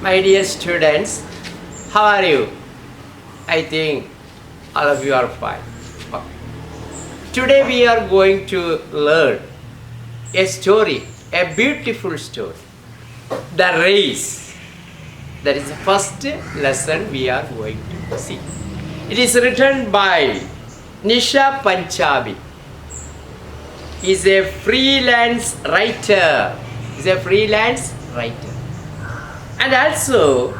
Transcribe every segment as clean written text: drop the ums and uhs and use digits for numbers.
My dear students, how are you? I think all of you are fine. Okay. Today we are going to learn a story, a beautiful story. The race. That is the first lesson we are going to see. It is written by Nisha Panchabi. He is a freelance writer. And also,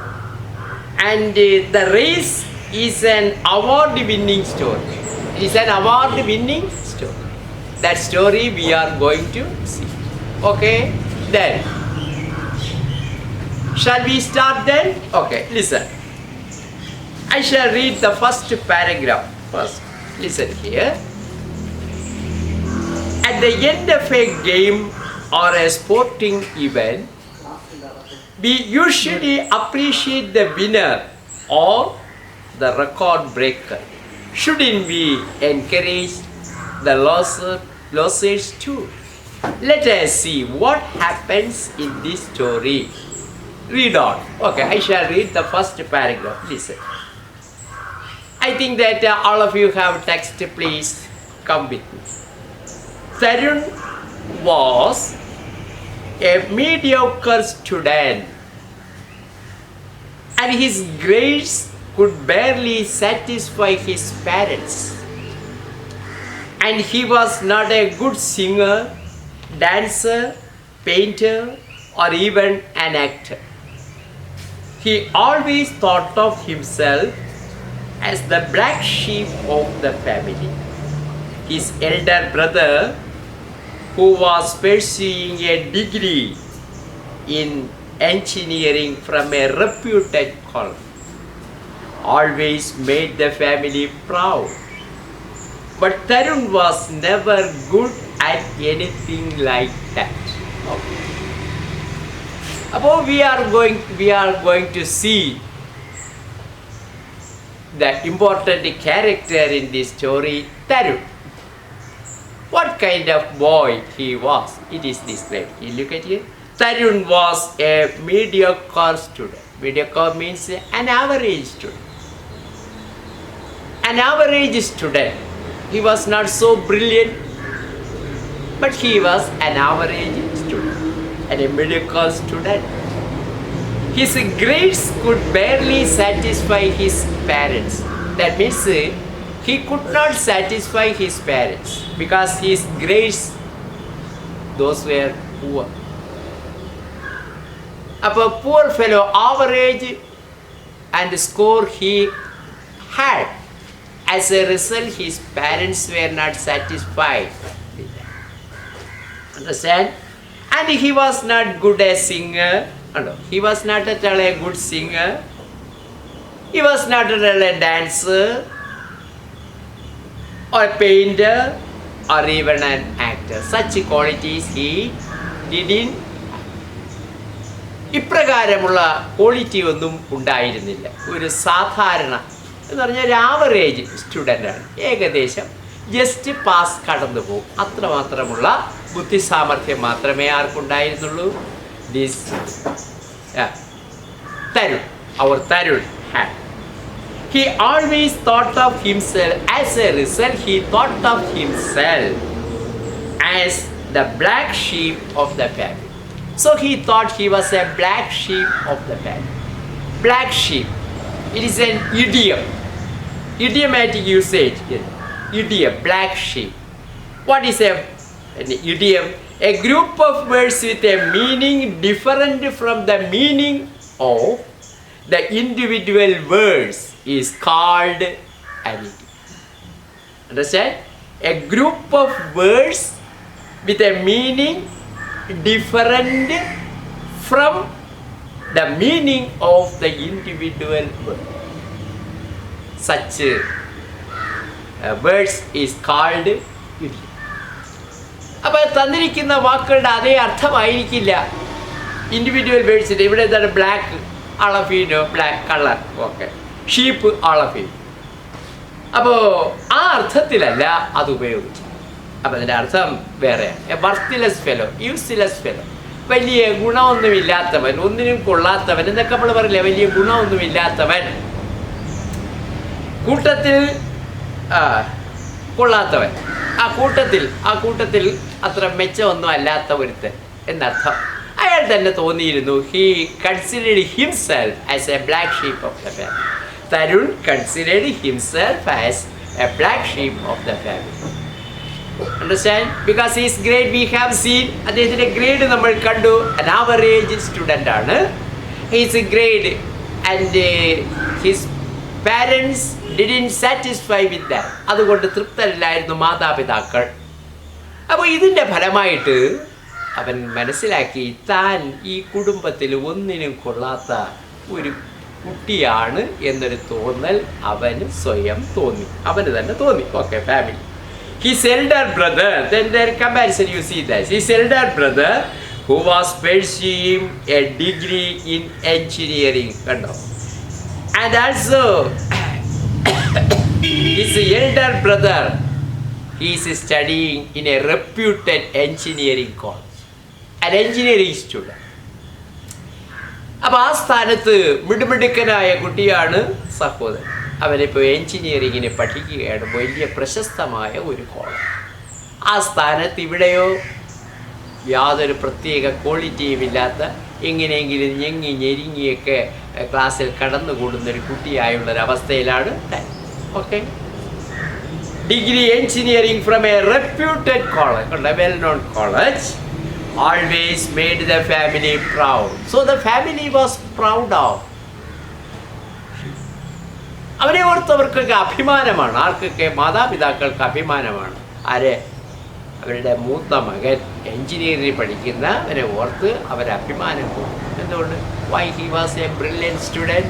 the race is an award-winning story. It is an award-winning story. That story we are going to see. Okay, then. Shall we start then? Okay, listen. I shall read the first paragraph first. Listen here. At the end of a game or a sporting event, we usually appreciate the winner or the record breaker. Shouldn't we encourage the losers too? Let us see what happens in this story. Read on. Okay, I shall read the first paragraph. Listen. I think that all of you have text. Please come with me. Tarun was a mediocre student, and his grades could barely satisfy his parents. And he was not a good singer, dancer, painter, or even an actor. He always thought of himself as the black sheep of the family. His elder brother, who was pursuing a degree in engineering from a reputed college, always made the family proud. But Tarun was never good at anything like that. Okay. Above we are going to see the important character in this story, Tarun. What kind of boy he was? It is described. You look at it. Tarun was a mediocre student. Mediocre means an average student. An average student. He was not so brilliant, but he was an average student and a mediocre student. His grades could barely satisfy his parents. That means he could not satisfy his parents because his grades, those were poor. A poor fellow, average and score he had. As a result, his parents were not satisfied with that. Understand? And he was not good as singer. No, he was not at all a good singer. He was not at all a dancer, or a painter, or even an actor. Such qualities he didn't. ഇപ്രകാരമുള്ള quality ഒന്നും ഉണ്ടായിരുന്നില്ല. ഒരു സാധാരണ എന്ന് പറഞ്ഞാൽ ഒരു average സ്റ്റുഡൻ്റാണ്. ഏകദേശം just pass കടന്നു പോകും. അത്രമാത്രമുള്ള ബുദ്ധിസാമർഥ്യം മാത്രമേ ആർക്കുണ്ടായിരുന്നുള്ളൂ. Tarun, our Tarun had. He always thought of himself, as a result, he thought of himself as the black sheep of the family. So he thought he was a black sheep of the family. Black sheep. It is an idiom. Idiomatic usage. Idiom, black sheep. What is an idiom? A group of words with a meaning different from the meaning of the individual words is called an idiom. Understand? A group of words with a meaning different from the meaning of the individual word. Such words is called idiom. അപ്പോൾ തന്നിരിക്കുന്ന വാക്കുകളുടെ അതേ അർത്ഥമായിരിക്കില്ല individual വേർഡ്സിൻ്റെ. ഇവിടെ എന്താണ്? Black, അളഫീനോ, black colour, okay, sheep, അളഫീൻ. അപ്പോൾ ആ അർത്ഥത്തിലല്ല അത് ഉപയോഗിച്ചത്. അപ്പം അതിൻ്റെ അർത്ഥം വേറെയാണ്. A worthless fellow, useless fellow, വലിയ ഗുണമൊന്നുമില്ലാത്തവൻ, ഒന്നിനും കൊള്ളാത്തവൻ എന്നൊക്കെ നമ്മൾ പറയില്ലേ, വലിയ ഗുണമൊന്നുമില്ലാത്തവൻ, കൂട്ടത്തിൽ കൊള്ളാത്തവൻ, ആ കൂട്ടത്തിൽ അത്ര മെച്ചമൊന്നും അല്ലാത്ത ഒരുത്തൻ എന്നർത്ഥം. അയാൾ തന്നെ തോന്നിയിരുന്നു. He considered himself as A black sheep of the family. Tarun considered himself as A black sheep of the family. Understand? Because he is grade we have seen. അദ്ദേഹത്തിൻ്റെ ഗ്രേഡ് നമ്മൾ കണ്ടു. An average student ആണ്. He is a grade and his parents didn't satisfy with that. അതുകൊണ്ട് തൃപ്തരല്ലായിരുന്നു മാതാപിതാക്കൾ. അപ്പോൾ ഇതിൻ്റെ ഫലമായിട്ട് അവൻ മനസ്സിലാക്കി താൻ ഈ കുടുംബത്തിൽ ഒന്നിനും കൊള്ളാത്ത ഒരു കുട്ടിയാണ് എന്നൊരു തോന്നൽ അവന് സ്വയം തോന്നി, അവന് തന്നെ തോന്നി. Okay, family. His elder brother, then there comparison you see that. His elder brother who was pursuing a degree in engineering, kando. And also his elder brother, he is studying in a reputed engineering college, an engineering student. അപ്പോൾ ആ സ്ഥാനത്ത് മിടുമിടുക്കനായ കുട്ടിയാണ് സഹോദരൻ. അവനിപ്പോൾ എൻജിനീയറിങ്ങിന് പഠിക്കുകയാണ്, വലിയ പ്രശസ്തമായ ഒരു കോളേജ്. ആ സ്ഥാനത്ത് ഇവിടെയോ യാതൊരു പ്രത്യേക ക്വാളിറ്റിയും ഇല്ലാത്ത, എങ്ങനെയെങ്കിലും ഞെങ്ങി ഞെരുങ്ങിയൊക്കെ ക്ലാസ്സിൽ കടന്നുകൂടുന്നൊരു കുട്ടിയായുള്ളൊരവസ്ഥയിലാണ്. Okay, degree engineering from a reputed college, well known college, always made the family proud. So the family was proud of. അവരെ ഓർത്തവർക്കൊക്കെ അഭിമാനമാണ്. ആർക്കൊക്കെ? മാതാപിതാക്കൾക്ക് അഭിമാനമാണ്. ആരെ? അവരുടെ മൂത്ത മകൻ എൻജിനീയറിംഗ് പഠിക്കുന്നവരെ ഓർത്ത് അവർ അഭിമാനം കൂടും. എന്തുകൊണ്ട്? Why he was a brilliant student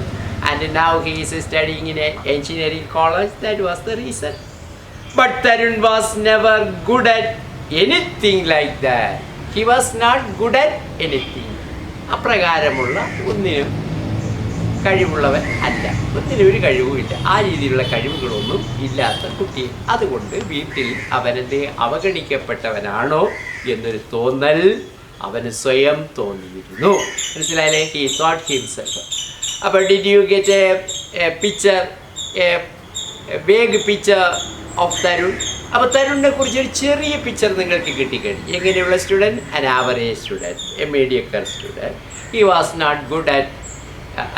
and now he is studying in an engineering college. That was the reason. But Tarun was never good at anything like that. He was not good at anything. അപ്രകാരമുള്ള ഒന്നിനും കഴിവുള്ളവൻ അല്ല, ഒന്നിനും ഒരു കഴിവുമില്ല. ആ രീതിയിലുള്ള കഴിവുകളൊന്നും ഇല്ലാത്ത കുട്ടി. അതുകൊണ്ട് വീട്ടിൽ അവനെന്ത് അവഗണിക്കപ്പെട്ടവനാണോ എന്നൊരു തോന്നൽ അവന് സ്വയം തോന്നിയിരുന്നു. മനസ്സിലായില്ലേ? He thought himself. അപ്പോൾ did you get a picture, a vague picture of Tarun? അപ്പോൾ തരുണിനെ കുറിച്ച് ഒരു ചെറിയ പിക്ചർ നിങ്ങൾക്ക് കിട്ടിക്കഴിഞ്ഞു. എങ്ങനെയുള്ള student? An average student, a mediocre student. He was not good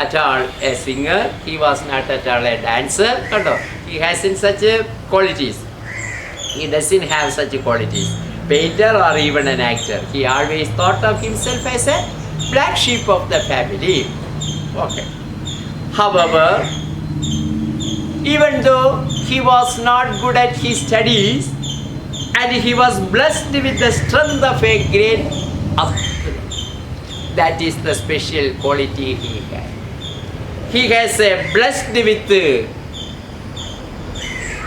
at all a singer, he was not at all a dancer. Kando, he hasn't such qualities, he doesn't have such qualities, painter or even an actor. He always thought of himself as a black sheep of the family. Okay, however, even though he was not good at his studies and he was blessed with the strength of a great athlete, that is the special quality he has. He has blessed with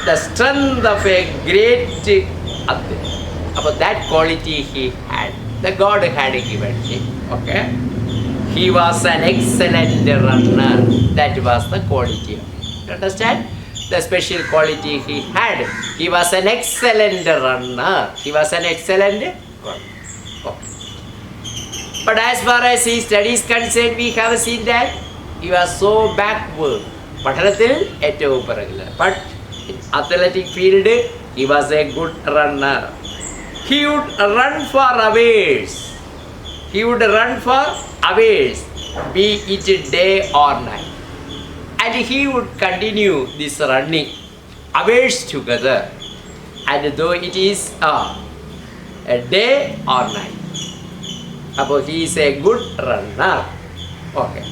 the strength of a great athlete. About that quality he had, the God had given him. Okay, he was an excellent runner. That was the quality. Understand? The special quality he had. He was an excellent runner. He was an excellent runner. Okay. But as far as his studies concerned, we have seen that he was so backward. പഠനത്തിൽ ഏറ്റവും പിറകില്. But in athletic field, he was a good runner. He would run for hours. He would run for hours, be it day or night. And he would continue this running hours together. And though it is a day or night. അപ്പോൾ he is a good runner. Okay.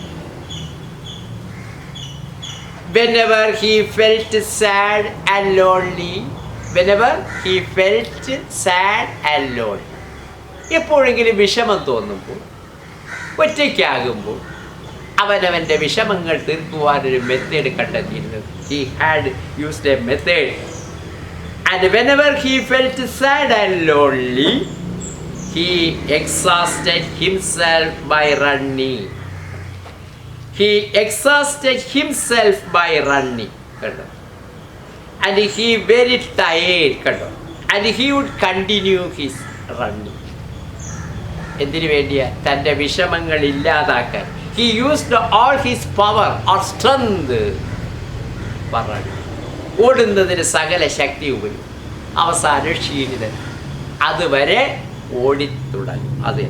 Whenever he felt sad and lonely, എപ്പോഴെങ്കിലും വിഷമം തോന്നുമ്പോൾ, ഒറ്റയ്ക്കാകുമ്പോൾ, അവനവൻ്റെ വിഷമങ്ങൾ തീർക്കുവാനൊരു method കണ്ടെത്തിയിരുന്നു. He had used a method. And whenever he felt sad and lonely, he exhausted himself by running. And he very tired. And he would continue his running. എന്തിനു വേണ്ടിയാ? തൻ്റെ വിഷമങ്ങൾ ഇല്ലാതാക്കാൻ. He used all his power or strength. പറഞ്ഞു ഓടുന്നതിന് സകല ശക്തി ഉപയോഗിക്കും. അവസാനം ക്ഷീണിതൻ. അതുവരെ ഓടിത്തുടങ്ങി. അത്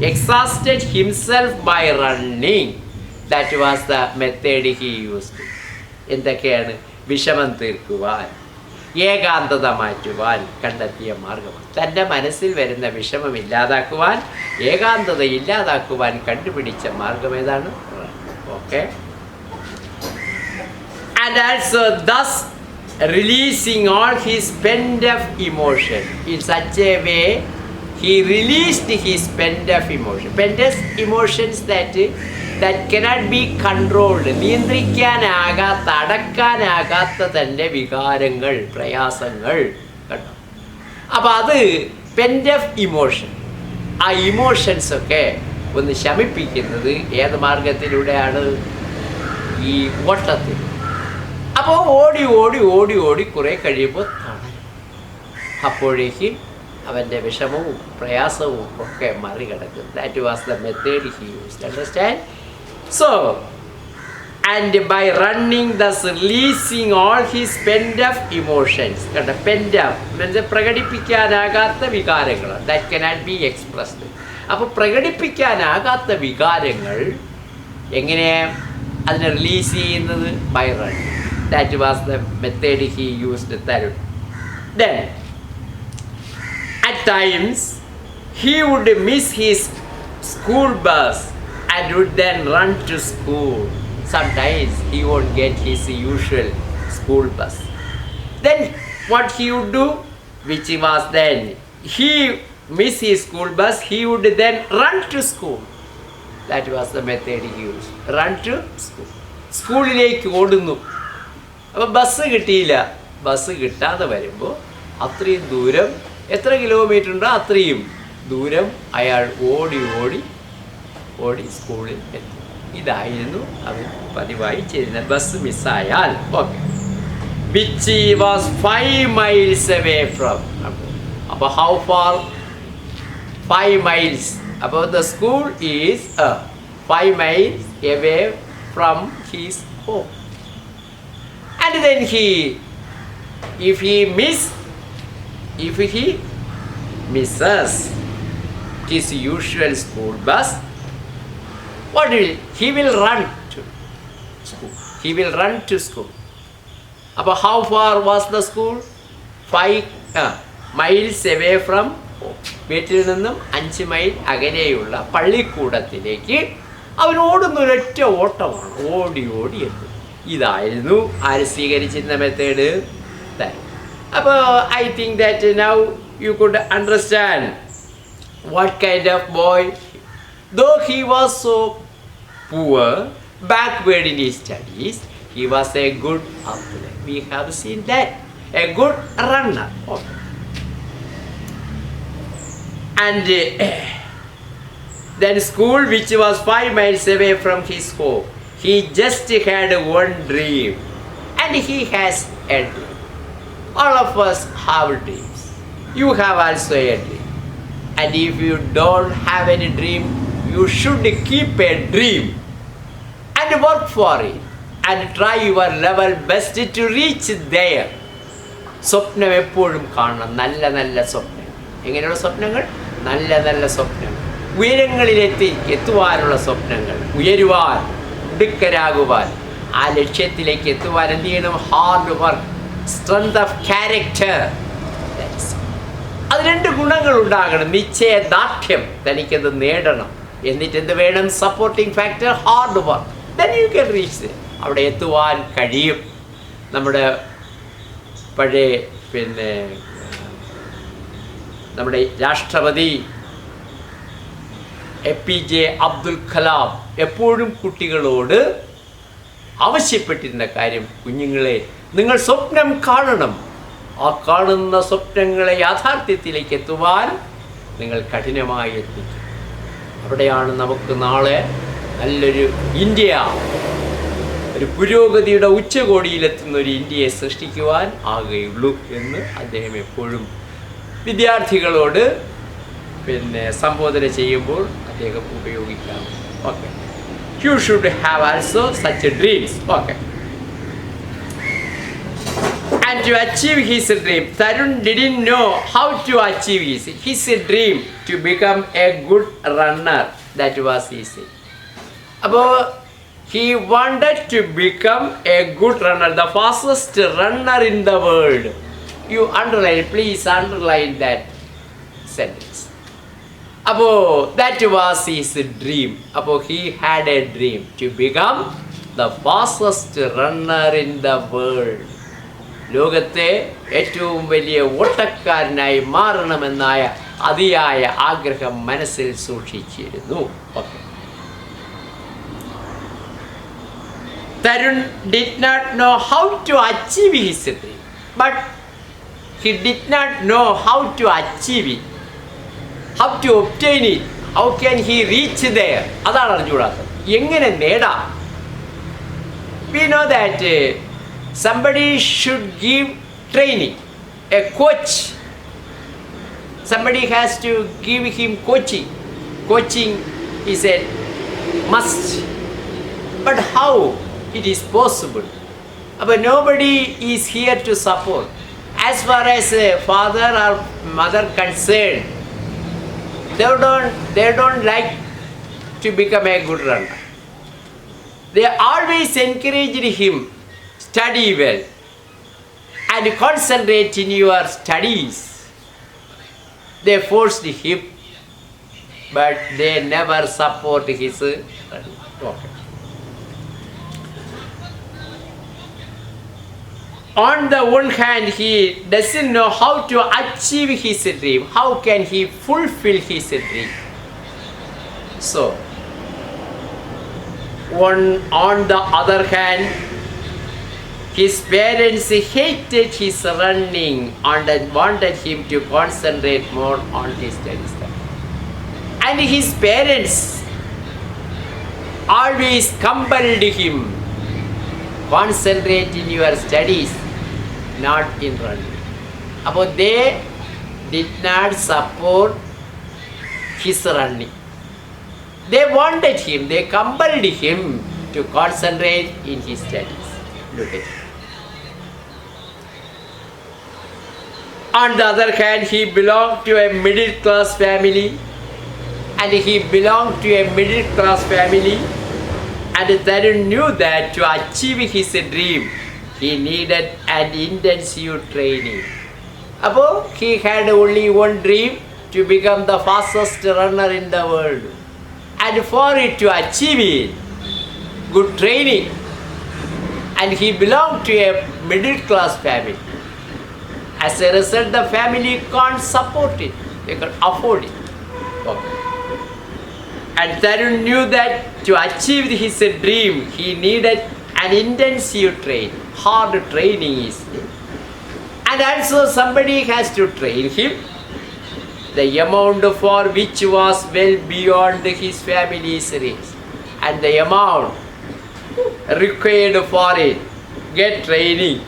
exhausted himself by running. That was the method he used. എന്തൊക്കെയാണ്? വിഷമം തീർക്കുവാൻ, ഏകാന്തത മാറ്റുവാൻ കണ്ടെത്തിയ മാർഗമാണ്. തൻ്റെ മനസ്സിൽ വരുന്ന വിഷമം ഇല്ലാതാക്കുവാൻ, ഏകാന്തത ഇല്ലാതാക്കുവാൻ കണ്ടുപിടിച്ച മാർഗം ഏതാണ്? Okay. And also thus releasing all his pent-up emotion in such a way he released his pent-up emotion. Pent-up emotions that cannot be controlled. നിയന്ത്രിക്കാനാകാത്ത, അടക്കാനാകാത്ത തൻ്റെ വികാരങ്ങൾ, പ്രയാസങ്ങൾ കണ്ടോ. അപ്പം അത് പെൻറ്റപ്പ് ഇമോഷൻ. ആ ഇമോഷൻസൊക്കെ ഒന്ന് ശമിപ്പിക്കുന്നത് ഏത് മാർഗത്തിലൂടെയാണ്? ഈ ഓട്ടത്തിൽ. അപ്പോൾ ഓടി ഓടി ഓടി ഓടി കുറേ കഴിയുമ്പോൾ തളരും. അപ്പോഴേക്കും അവൻ്റെ വിഷമവും പ്രയാസവും ഒക്കെ മറികടക്കും. That was the method he used. Understand? So and by running thus releasing all his pent up emotions. കണ്ട, പെൻറ്റപ്പ് മീൻസ് പ്രകടിപ്പിക്കാനാകാത്ത വികാരങ്ങൾ. That cannot be expressed. അപ്പോൾ പ്രകടിപ്പിക്കാനാകാത്ത വികാരങ്ങൾ എങ്ങനെ അതിനെ റിലീസ് ചെയ്യുന്നത്? By running. That was the method he used. Then, at times, he would miss his school bus and would then run to school. Sometimes he won't get his usual school bus. Then, what he would do, which was then, he miss his school bus, he would then run to school. That was the method he used. Run to school. സ്കൂളിലേക്ക് ഓടുന്നു. അപ്പോൾ bus കിട്ടിയില്ല. Bus കിട്ടാതെ വരുമ്പോൾ അത്രയും ദൂരം, എത്ര kilometre ഉണ്ടോ അത്രയും ദൂരം അയാൾ ഓടി ഓടി ഓടി സ്കൂളിൽ എത്തി. ഇതായിരുന്നു അവൻ പതിവായി ചെയ്യുന്നത്. ബസ് മിസ്സായാൽ okay. Which was 5 miles away from. അപ്പോൾ ഹൗ ഫാർ? 5 miles. അപ്പോൾ the school is 5 miles away from his home. And then if he misses his usual school bus, what he will run to school. He will run to school. About how far was the school? 5 miles away from home. വീട്ടിൽ നിന്നും 5 mile അകലെയുള്ള പള്ളിക്കൂടത്തിലേക്ക് അവൻ ഓടുന്ന ഒരൊറ്റ ഓട്ടമാണ്. ഓടി ഓടി എത്തും. ഇതായിരുന്നു ആര് സ്വീകരിച്ചിരുന്ന മെത്തേഡ്. അപ്പോൾ I think that now you could understand what kind of boy. Though he was so poor, backward in his studies, he was a good athlete. We have seen that. A good runner. Okay. And then school, which was 5 miles away from his home, he just had one dream, and he has a dream. All of us have dreams. You have also a dream. And if you don't have any dream, you should keep a dream and work for it and try your level best to reach there. സ്വപ്നം എപ്പോഴും കാണണം. നല്ല നല്ല സ്വപ്നം. എങ്ങനെയുള്ള സ്വപ്നങ്ങൾ? നല്ല നല്ല സ്വപ്നങ്ങൾ. എത്തുവാനുള്ള സ്വപ്നങ്ങൾ. ഉയരുവാൻ, മിടുക്കരാകുവാൻ, ആ ലക്ഷ്യത്തിലേക്ക് എത്തുവാൻ എന്ത് ചെയ്യണം? Hard work, strength of character. അത് 2 ഗുണങ്ങൾ ഉണ്ടാകണം. നിശ്ചയദാർഢ്യം, തനിക്കത് നേടണം. എന്നിട്ട് എന്ത് വേണം? Supporting factor, hard work. Then you can reach. അവിടെ എത്തുവാൻ കഴിയും. നമ്മുടെ പഴയ നമ്മുടെ രാഷ്ട്രപതി APJ അബ്ദുൽ കലാം എപ്പോഴും കുട്ടികളോട് ആവശ്യപ്പെട്ടിരുന്ന കാര്യം, കുഞ്ഞുങ്ങളെ നിങ്ങൾ സ്വപ്നം കാണണം. ആ കാണുന്ന സ്വപ്നങ്ങളെ യാഥാർത്ഥ്യത്തിലേക്ക് എത്തുവാൻ നിങ്ങൾ കഠിനമായി എത്തിക്കും. അവിടെയാണ് നമുക്ക് നാളെ നല്ലൊരു ഇന്ത്യ, ഒരു പുരോഗതിയുടെ ഉച്ചകോടിയിലെത്തുന്ന ഒരു ഇന്ത്യയെ സൃഷ്ടിക്കുവാൻ ആകുകയുള്ളൂ എന്ന് അദ്ദേഹം എപ്പോഴും വിദ്യാർത്ഥികളോട് സംബോധന ചെയ്യുമ്പോൾ അദ്ദേഹം ഉപയോഗിക്കാം. Okay, you should have also such dreams. Okay, and to achieve his dream, Tarun didn't know how to achieve his dream to become a good runner. That was easy. About he wanted to become a good runner, the fastest runner in the world. You underline, please underline that sentence. About that was his dream. About he had a dream to become the fastest runner in the world. ലോകത്തെ ഏറ്റവും വലിയ ഓട്ടക്കാരനായി മാറണമെന്നായ അതിയായ ആഗ്രഹം മനസ്സിൽ സൂക്ഷിച്ചിരുന്നു. Okay, Tarun did not know how to achieve his dream, but he did not know how to achieve it, how to obtain it, how can he reach there. അതാണ് അറിഞ്ഞുകൂടാത്തത്. എങ്ങനെ നേടാം? We know that somebody should give training, a coach. Somebody has to give him coaching. Coaching is a must. But how it is possible? But nobody is here to support. As far as a father or mother concerned, they don't like to become a good runner. They always encouraged him, study well and concentrate in your studies. They forced him, but they never support his running. Okay. On the one hand, he doesn't know how to achieve his dream. How can he fulfill his dream? So, on the other hand, his parents hated his running and wanted him to concentrate more on his studies. And his parents always compelled him, concentrate in your studies, not in running. But they did not support his running. They wanted him, they compelled him to concentrate in his studies. Look at it. On the other hand, he belonged to a middle class family, and Tarun knew that to achieve his dream, he needed an intensive training. Above, he had only one dream, to become the fastest runner in the world. And for it to achieve it, good training, and he belonged to a middle class family. As a result, the family can't support it, they can't afford it. Okay. And Tarun knew that to achieve his dream, he needed an intensive training. Hard training is there. And also somebody has to train him, the amount for which was well beyond his family's reach. And the amount required for it, get training,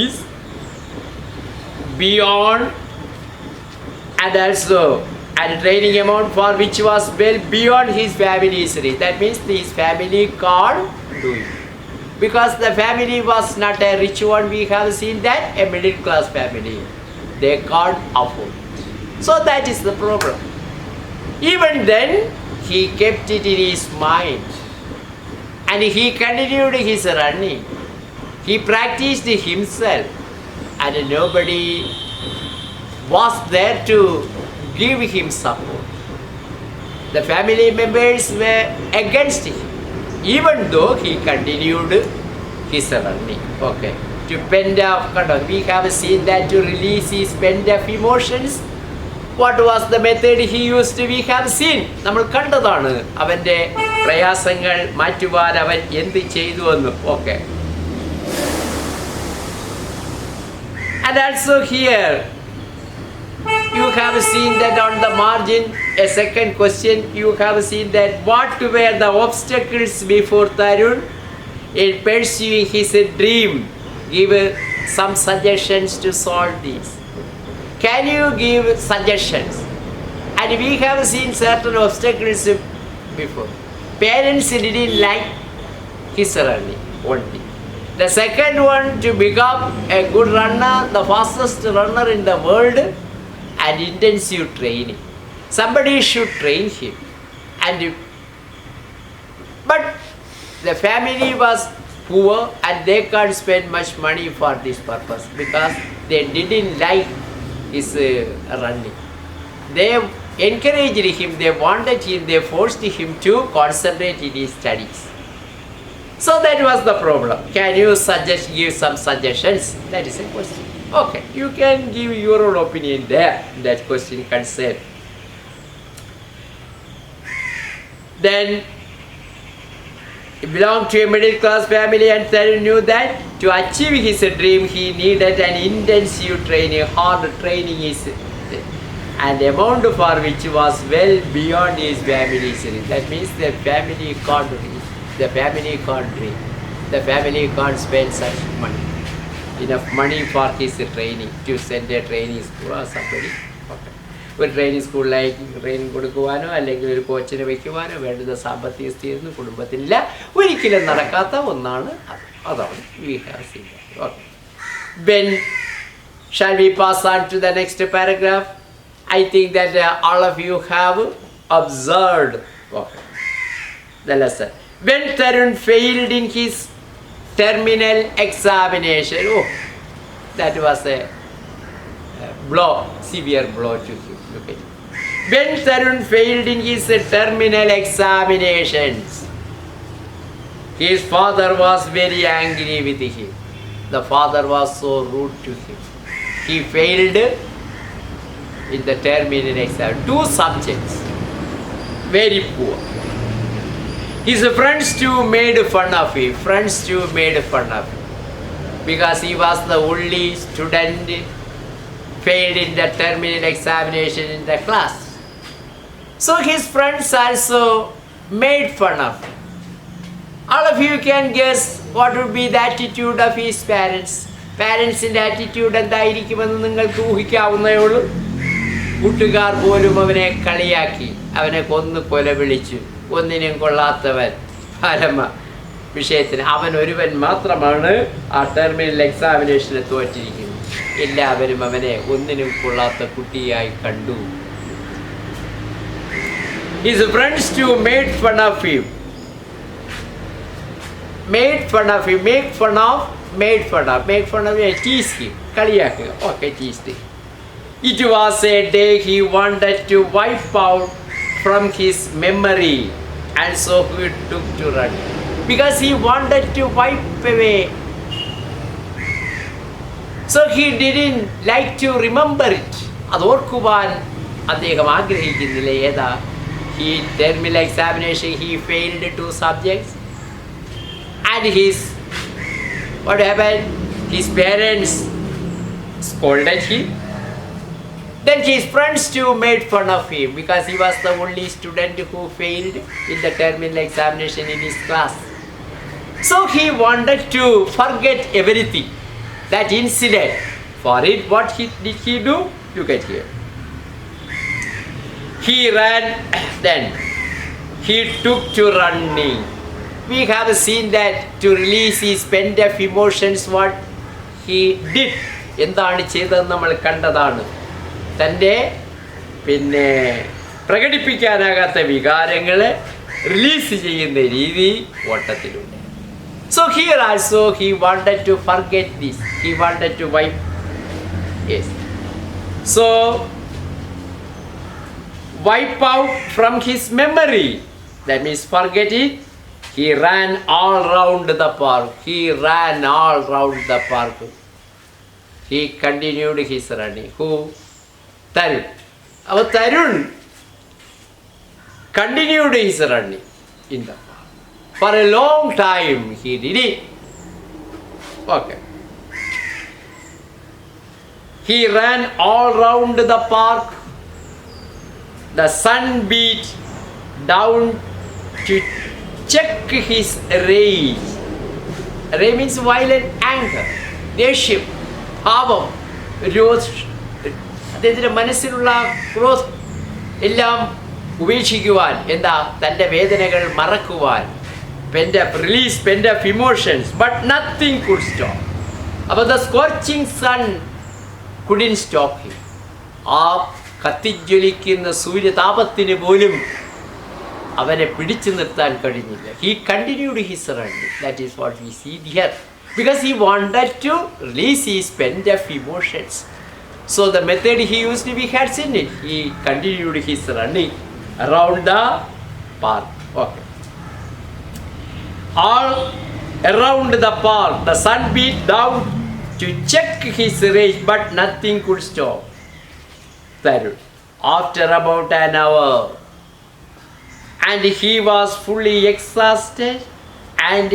is beyond, and also and training amount for which was well beyond his family's reach. That means his family can't do it, because the family was not a rich one. We have seen that, a middle class family, they can't afford it. So that is the problem. Even then, he kept it in his mind, and he continued his running. He practiced himself, and nobody was there to give him support. The family members were against him, even though he continued his running. Okay. To pent up, we have seen that to release his pent up emotions. What was the method he used? We have seen. നമ്മൾ കണ്ടതാണ് അവൻ്റെ പ്രയാസങ്ങൾ മാറ്റുവാൻ അവൻ എന്ത് ചെയ്തു എന്ന്. Okay. And also here, you have seen that on the margin, a second question, you have seen that what were the obstacles before Tarun in pursuing his dream. Give some suggestions to solve these. Can you give suggestions? And we have seen certain obstacles before. Parents didn't like his running only. The second one, to become a good runner, the fastest runner in the world, and intensive training. Somebody should train him. But the family was poor and they can't spend much money for this purpose because they didn't like his running. They encouraged him, they wanted him, they forced him to concentrate in his studies. So that was the problem. Can you give some suggestions? That is a question. Okay, you can give your own opinion there. That question concerned. Then he belonged to a middle class family and Tarun knew that to achieve his dream he needed an intensive training, hard training is and amount for which was well beyond his family's reach. That means the family can't reach, the family can't dream, the family can't spend such money, enough money for his training, to send a training school or somebody. ഒരു training സ്കൂളിലേക്ക് training കൊടുക്കുവാനോ അല്ലെങ്കിൽ ഒരു കോച്ചിനെ വയ്ക്കുവാനോ വേണ്ടുന്ന സാമ്പത്തിക സ്ഥിതിയൊന്നും കുടുംബത്തിനില്ല. ഒരിക്കലും നടക്കാത്ത ഒന്നാണ് അതാണ് we have seen that. Okay. Then shall we pass on to the next paragraph? I think that all of you have observed the lesson. When Tarun failed in his terminal examination, that was a blow, severe blow to him. Look at it. When Tarun failed in his terminal examinations, his father was very angry with him. The father was so rude to him. He failed in the terminal exam. 2 subjects. Very poor. His friends too made fun of him. Friends too made fun of him. Because he was the only student failed in the terminal examination in the class. So his friends also made fun of him. All of you can guess what would be the attitude of his parents. Parents in the attitude എന്തായിരിക്കുമെന്ന് നിങ്ങൾക്ക് ഊഹിക്കാവുന്നേ ഉള്ളൂ. കൂട്ടുകാർ പോലും അവനെ കളിയാക്കി, അവനെ കൊന്നു കൊല വിളിച്ചു, ഒന്നിനും കൊള്ളാത്തവൻ, പരമ വിഷയത്തിന് അവൻ ഒരുവൻ മാത്രമാണ് ആ ടെർമിനൽ എക്സാമിനേഷന് തോറ്റിരിക്കുന്നത്. എല്ലാവരും അവനെ ഒന്നിനും കൊള്ളാത്ത കുട്ടിയായി കണ്ടു. His friends too made fun of him. Made fun of him. Make fun of. Tease him. കളിയാക്കുക. Okay, teased him. It was a day he wanted to wipe out from his memory, and so he took to run. Because he wanted to wipe away. So he didn't like to remember it. അത് ഓർക്കുവാൻ അദ്ദേഹം ആഗ്രഹിക്കുന്നില്ല. ഏതാ? He terminal examination he failed 2 subjects. And what happened? His parents scolded him. Then his friends too made fun of him because he was the only student who failed in the terminal examination in his class. So he wanted to forget everything, that incident. For it, what did he do? Look at here. He ran, then he took to running. We have seen that to release his pent-up emotions, what he did. എന്താണ് ചെയ്തതെന്ന് നമ്മൾ കണ്ടതാണ്. തൻ്റെ പ്രകടിപ്പിക്കാനാകാത്ത വികാരങ്ങളെ release ചെയ്യുന്ന രീതി ഓട്ടത്തിലുണ്ട്. So here also he wanted to forget this. He wanted to wipe. Yes. So wipe out from his memory. That means forget it. He ran all round the park. He continued his running. Who? Tarun. Our Tarun continued his running in the park. For a long time he did it. Okay. He ran all round the park. The sun beat down to check his rage. Rage means violent anger. ദേഷ്യം, ഭാവം, അദ്ദേഹത്തിൻ്റെ മനസ്സിലുള്ള ക്രോധം എല്ലാം ഉപേക്ഷിക്കുവാൻ, എന്താ, തൻ്റെ വേദനകൾ മറക്കുവാൻ, release pent up emotions, but nothing could stop. അപ്പോൾ the scorching sun couldn't stop him. ആ കത്തിജ്വലിക്കുന്ന സൂര്യതാപത്തിന് പോലും അവനെ പിടിച്ചു നിർത്താൻ കഴിഞ്ഞില്ല. He continued his running. That is what we see here. Because he wanted to release his pent up emotions. So the method he used, we had seen it. He continued his running around the park. Okay. All around the park, the sun beat down to check his rage, but nothing could stop Tarun. After about an hour, and he was fully exhausted, and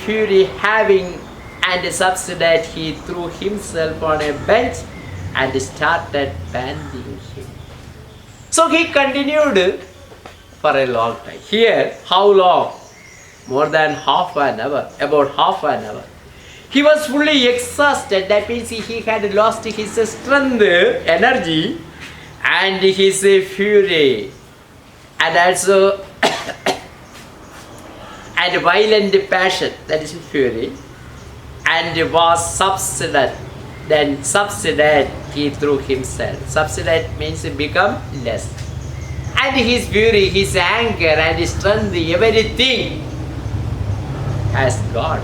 fury having and subsided, he threw himself on a bench and started panting him. So he continued for a long time. Here, how long? More than half an hour, about half an hour. He was fully exhausted. That means he had lost his strength, energy, and his fury, and also and violent passion. That is fury, and was subsided. Then subsided, he threw himself. Subsided means become less. And his fury, his anger, and his strength, everything has gone.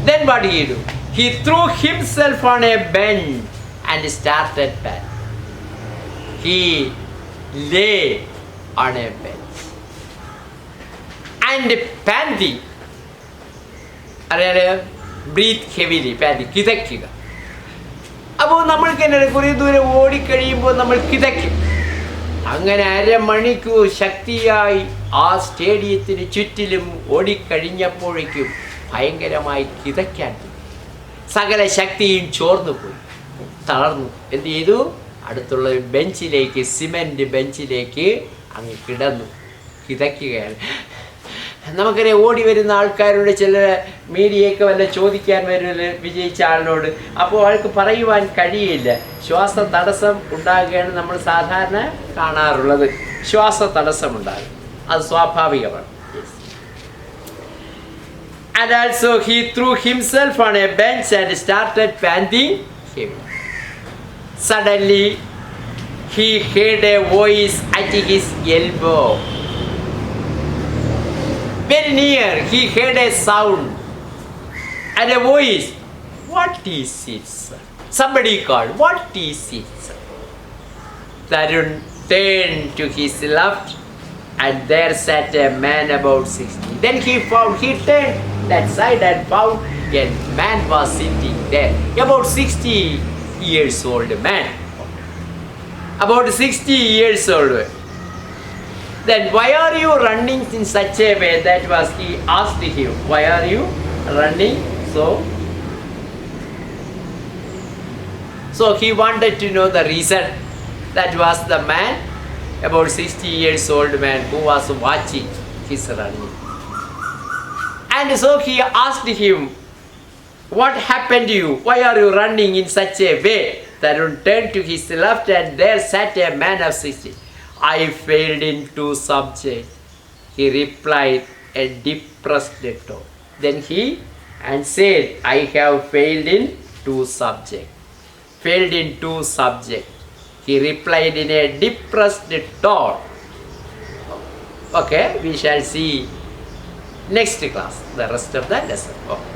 Then what did he do? He threw himself on a bench and started panting. He lay on a bench and panting. Breathe heavily, panting. കിതയ്ക്കുക. അപ്പോൾ നമ്മൾക്ക് തന്നെ കുറേ ദൂരം ഓടിക്കഴിയുമ്പോൾ നമ്മൾ കിതയ്ക്കും. അങ്ങനെ അരമണിക്കൂർ ശക്തിയായി ആ സ്റ്റേഡിയത്തിന് ചുറ്റിലും ഓടിക്കഴിഞ്ഞപ്പോഴേക്കും ഭയങ്കരമായി കിതയ്ക്കാൻ സകല ശക്തിയും ചോർന്നു പോയി, തളർന്നു. എന്ത് ചെയ്തു? അടുത്തുള്ള ഒരു ബെഞ്ചിലേക്ക്, സിമെൻറ്റ് ബെഞ്ചിലേക്ക് അങ്ങ് കിടന്നു, കിതയ്ക്കുകയാണ്. നമുക്കറിയാം, ഓടി വരുന്ന ആൾക്കാരോട് ചില മീഡിയയൊക്കെ വല്ല ചോദിക്കാൻ വരുമല്ലോ വിജയിച്ച ആളിനോട്. അപ്പോൾ ആൾക്ക് പറയുവാൻ കഴിയില്ല. ശ്വാസ തടസ്സം ഉണ്ടാകുകയാണ് നമ്മൾ സാധാരണ കാണാറുള്ളത്. ശ്വാസ തടസ്സമുണ്ടാകും, അത് സ്വാഭാവികമാണ്. And also he threw himself on a bench and started panting heavily. Suddenly he heard a voice at his elbow. Very near, he heard a sound and a voice. What is it, sir? Somebody called. What is it, sir? Tarun turned to his left, and there sat a man about 60. Then he turned that side and found a man was sitting there, about 60 years old man. About 60 years old. Then why are you running in such a way? That was, he asked him, why are you running so? So he wanted to know the reason. That was the man, about 60 years old man, who was watching his running. And so he asked him, what happened to you? Why are you running in such a way? Tarun turned to his left, and there sat a man of 60. I failed in 2 subjects, he replied, a depressed tone. Then he said, I have failed in 2 subjects. Failed in 2 subjects. He replied in a depressed tone. Okay, we shall see next class the rest of the lesson. Okay.